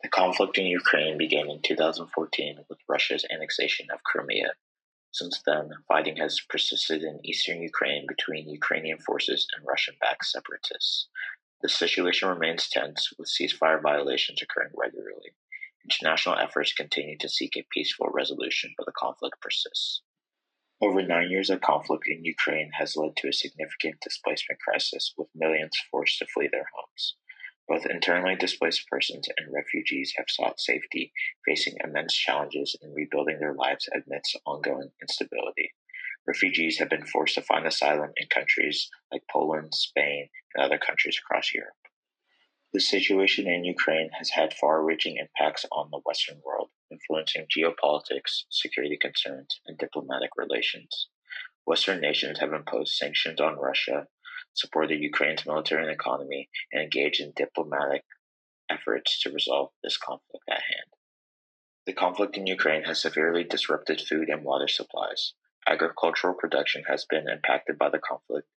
The conflict in Ukraine began in 2014 with Russia's annexation of Crimea. Since then, fighting has persisted in eastern Ukraine between Ukrainian forces and Russian-backed separatists. The situation remains tense, with ceasefire violations occurring regularly. International efforts continue to seek a peaceful resolution, but the conflict persists. Over 9 years of conflict in Ukraine has led to a significant displacement crisis, with millions forced to flee their homes. Both internally displaced persons and refugees have sought safety, facing immense challenges in rebuilding their lives amidst ongoing instability. Refugees have been forced to find asylum in countries like Poland, Spain, and other countries across Europe. The situation in Ukraine has had far-reaching impacts on the Western world, influencing geopolitics, security concerns, and diplomatic relations. Western nations have imposed sanctions on Russia, supported Ukraine's military and economy, and engaged in diplomatic efforts to resolve this conflict at hand. The conflict in Ukraine has severely disrupted food and water supplies. Agricultural production has been impacted by the conflict,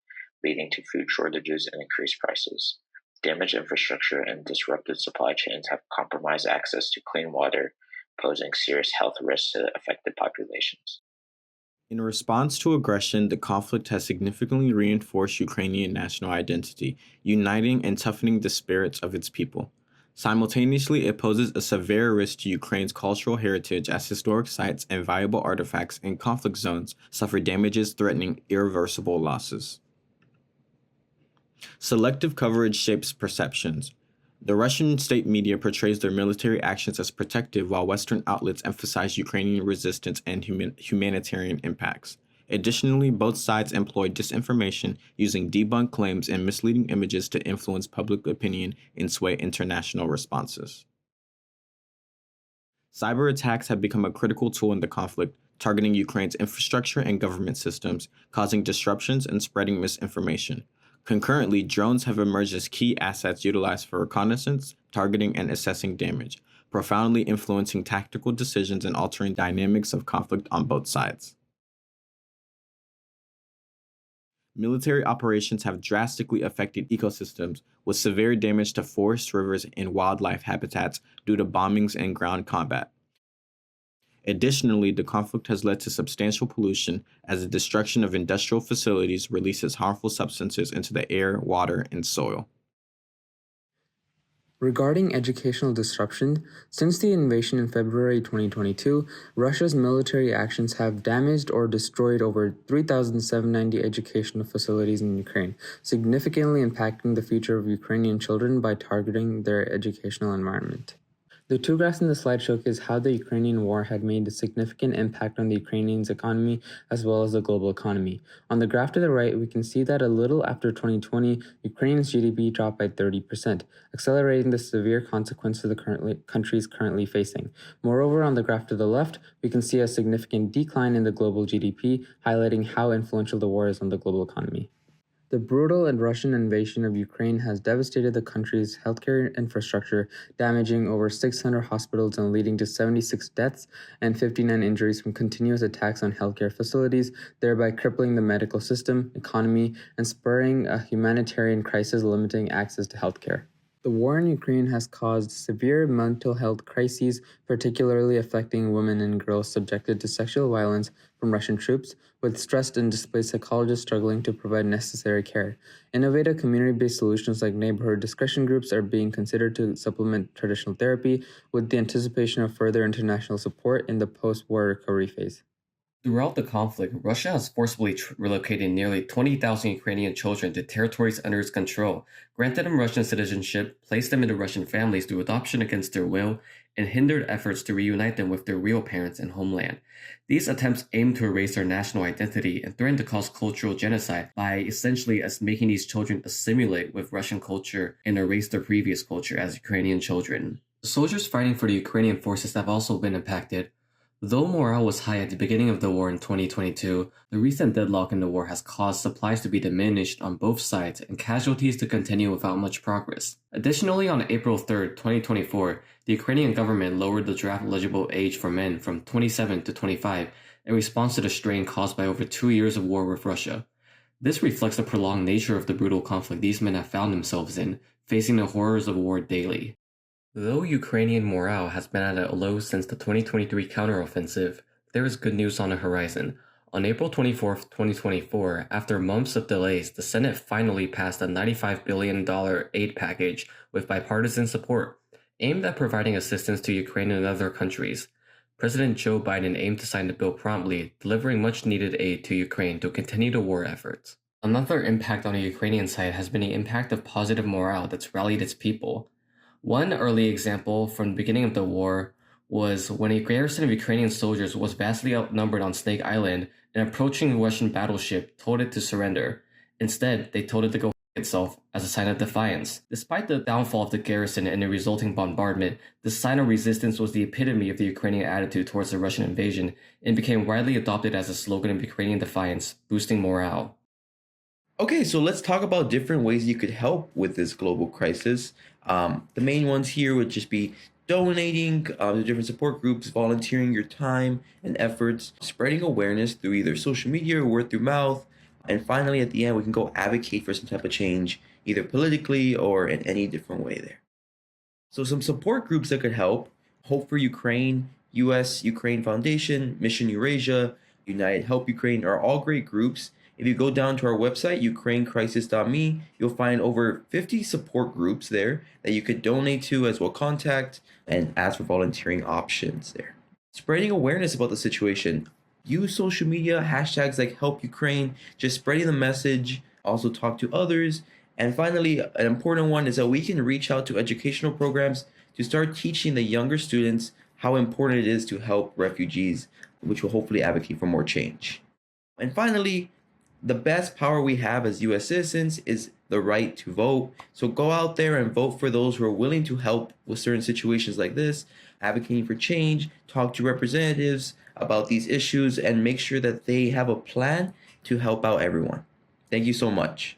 leading to food shortages and increased prices. Damaged infrastructure and disrupted supply chains have compromised access to clean water, posing serious health risks to affected populations. In response to aggression, the conflict has significantly reinforced Ukrainian national identity, uniting and toughening the spirits of its people. Simultaneously, it poses a severe risk to Ukraine's cultural heritage as historic sites and valuable artifacts in conflict zones suffer damages threatening irreversible losses. Selective coverage shapes perceptions. The Russian state media portrays their military actions as protective, while Western outlets emphasize Ukrainian resistance and humanitarian impacts. Additionally, both sides employ disinformation, using debunked claims and misleading images to influence public opinion and sway international responses. Cyber attacks have become a critical tool in the conflict, targeting Ukraine's infrastructure and government systems, causing disruptions and spreading misinformation. Concurrently, drones have emerged as key assets utilized for reconnaissance, targeting, and assessing damage, profoundly influencing tactical decisions and altering dynamics of conflict on both sides. Military operations have drastically affected ecosystems, with severe damage to forests, rivers, and wildlife habitats due to bombings and ground combat. Additionally, the conflict has led to substantial pollution as the destruction of industrial facilities releases harmful substances into the air, water, and soil. Regarding educational disruption, since the invasion in February 2022, Russia's military actions have damaged or destroyed over 3,790 educational facilities in Ukraine, significantly impacting the future of Ukrainian children by targeting their educational environment. The two graphs in the slide showcase how the Ukrainian war had made a significant impact on the Ukrainians' economy as well as the global economy. On the graph to the right, we can see that a little after 2020, Ukraine's GDP dropped by 30%, accelerating the severe consequences the country is currently facing. Moreover, on the graph to the left, we can see a significant decline in the global GDP, highlighting how influential the war is on the global economy. The brutal and Russian invasion of Ukraine has devastated the country's healthcare infrastructure, damaging over 600 hospitals and leading to 76 deaths and 59 injuries from continuous attacks on healthcare facilities, thereby crippling the medical system, economy, and spurring a humanitarian crisis limiting access to healthcare. The war in Ukraine has caused severe mental health crises, particularly affecting women and girls subjected to sexual violence from Russian troops, with stressed and displaced psychologists struggling to provide necessary care. Innovative community-based solutions like neighborhood discussion groups are being considered to supplement traditional therapy, with the anticipation of further international support in the post-war recovery phase. Throughout the conflict, Russia has forcibly relocated nearly 20,000 Ukrainian children to territories under its control, granted them Russian citizenship, placed them into Russian families through adoption against their will, and hindered efforts to reunite them with their real parents and homeland. These attempts aim to erase their national identity and threaten to cause cultural genocide by essentially making these children assimilate with Russian culture and erase their previous culture as Ukrainian children. The soldiers fighting for the Ukrainian forces have also been impacted. Though morale was high at the beginning of the war in 2022, the recent deadlock in the war has caused supplies to be diminished on both sides and casualties to continue without much progress. Additionally, on April 3, 2024, the Ukrainian government lowered the draft-eligible age for men from 27 to 25 in response to the strain caused by over 2 years of war with Russia. This reflects the prolonged nature of the brutal conflict these men have found themselves in, facing the horrors of war daily. Though Ukrainian morale has been at a low since the 2023 counteroffensive, there is good news on the horizon. On April 24th, 2024, after months of delays, the Senate finally passed a $95 billion aid package with bipartisan support, aimed at providing assistance to Ukraine and other countries. President Joe Biden aimed to sign the bill promptly, delivering much needed aid to Ukraine to continue the war efforts. Another impact on the Ukrainian side has been the impact of positive morale that's rallied its people. One early example from the beginning of the war was when a garrison of Ukrainian soldiers was vastly outnumbered on Snake Island, an approaching Russian battleship told it to surrender. Instead, they told it to go itself as a sign of defiance. Despite the downfall of the garrison and the resulting bombardment, this sign of resistance was the epitome of the Ukrainian attitude towards the Russian invasion and became widely adopted as a slogan of Ukrainian defiance, boosting morale. Okay, so let's talk about different ways you could help with this global crisis. The main ones here would just be donating to different support groups, volunteering your time and efforts, spreading awareness through either social media or word through mouth. And finally, at the end, we can go advocate for some type of change, either politically or in any different way there. So some support groups that could help: Hope for Ukraine, US Ukraine Foundation, Mission Eurasia, United Help Ukraine are all great groups. If you go down to our website, ukrainecrisis.me, you'll find over 50 support groups there that you could donate to as well, contact and ask for volunteering options there. Spreading awareness about the situation. Use social media, hashtags like Help Ukraine, just spreading the message, also talk to others. And finally, an important one is that we can reach out to educational programs to start teaching the younger students how important it is to help refugees, which will hopefully advocate for more change. And finally, the best power we have as US citizens is the right to vote. So go out there and vote for those who are willing to help with certain situations like this, advocating for change, talk to representatives about these issues, and make sure that they have a plan to help out everyone. Thank you so much.